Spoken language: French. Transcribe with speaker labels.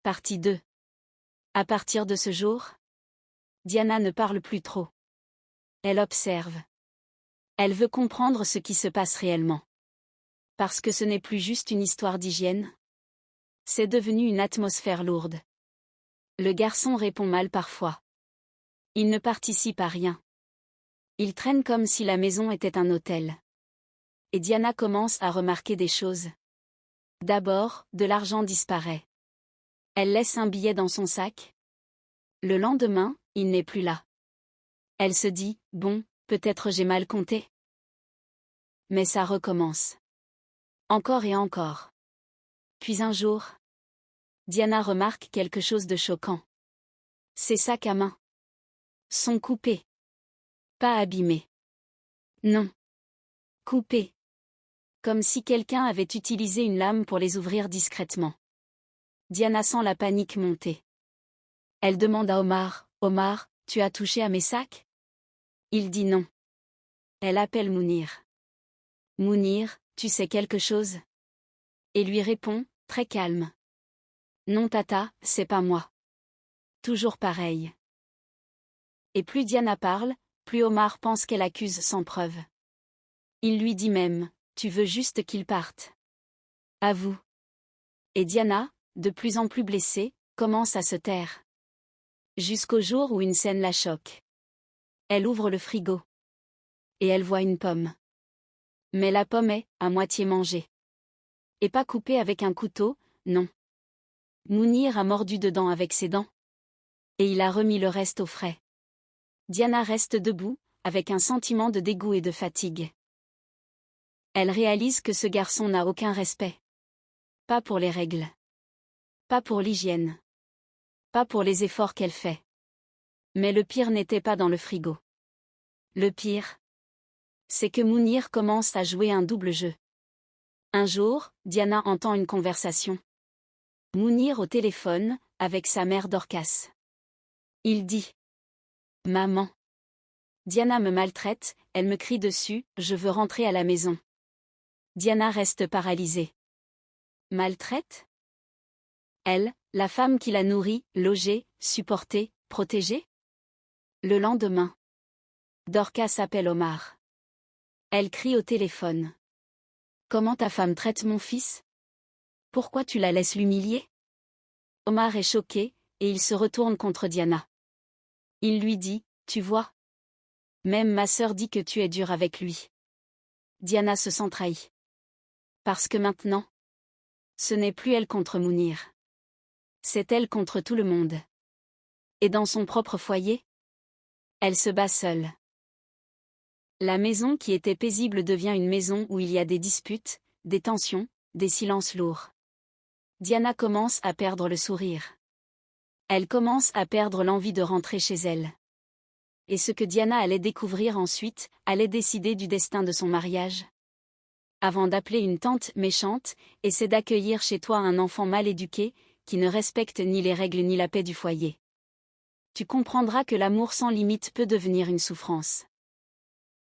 Speaker 1: Partie 2. À partir de ce jour, Diana ne parle plus trop. Elle observe. Elle veut comprendre ce qui se passe réellement. Parce que ce n'est plus juste une histoire d'hygiène. C'est devenu une atmosphère lourde. Le garçon répond mal parfois. Il ne participe à rien. Il traîne comme si la maison était un hôtel. Et Diana commence à remarquer des choses. D'abord, de l'argent disparaît. Elle laisse un billet dans son sac. Le lendemain, il n'est plus là. Elle se dit, bon, peut-être j'ai mal compté. Mais ça recommence. Encore et encore. Puis un jour, Diana remarque quelque chose de choquant. Ses sacs à main sont coupés. Pas abîmés. Non. Coupés. Comme si quelqu'un avait utilisé une lame pour les ouvrir discrètement. Diana sent la panique monter. Elle demande à Omar, « Omar, tu as touché à mes sacs ?» Il dit non. Elle appelle Mounir. « Mounir, tu sais quelque chose ?» Et lui répond, très calme. « Non tata, c'est pas moi. » Toujours pareil. Et plus Diana parle, plus Omar pense qu'elle accuse sans preuve. Il lui dit même, « Tu veux juste qu'il parte. » Avoue. Et Diana, de plus en plus blessée, commence à se taire. Jusqu'au jour où une scène la choque. Elle ouvre le frigo. Et elle voit une pomme. Mais la pomme est, à moitié mangée. Et pas coupée avec un couteau, non. Mounir a mordu dedans avec ses dents. Et il a remis le reste au frais. Diana reste debout, avec un sentiment de dégoût et de fatigue. Elle réalise que ce garçon n'a aucun respect. Pas pour les règles. Pas pour l'hygiène. Pas pour les efforts qu'elle fait. Mais le pire n'était pas dans le frigo. Le pire, c'est que Mounir commence à jouer un double jeu. Un jour, Diana entend une conversation. Mounir au téléphone, avec sa mère Dorcas. Il dit. « Maman. Diana me maltraite, elle me crie dessus, je veux rentrer à la maison. » Diana reste paralysée. Maltraite ? Elle, la femme qui la nourrit, logée, supportée, protégée ? Le lendemain, Dorcas appelle Omar. Elle crie au téléphone. « Comment ta femme traite mon fils ? Pourquoi tu la laisses l'humilier ? » Omar est choqué, et il se retourne contre Diana. Il lui dit, « Tu vois ? Même ma sœur dit que tu es dur avec lui. » Diana se sent trahie. Parce que maintenant, ce n'est plus elle contre Mounir. C'est elle contre tout le monde. Et dans son propre foyer, elle se bat seule. La maison qui était paisible devient une maison où il y a des disputes, des tensions, des silences lourds. Diana commence à perdre le sourire. Elle commence à perdre l'envie de rentrer chez elle. Et ce que Diana allait découvrir ensuite, allait décider du destin de son mariage. Avant d'appeler une tante méchante, essaie d'accueillir chez toi un enfant mal éduqué, qui ne respecte ni les règles ni la paix du foyer. Tu comprendras que l'amour sans limite peut devenir une souffrance.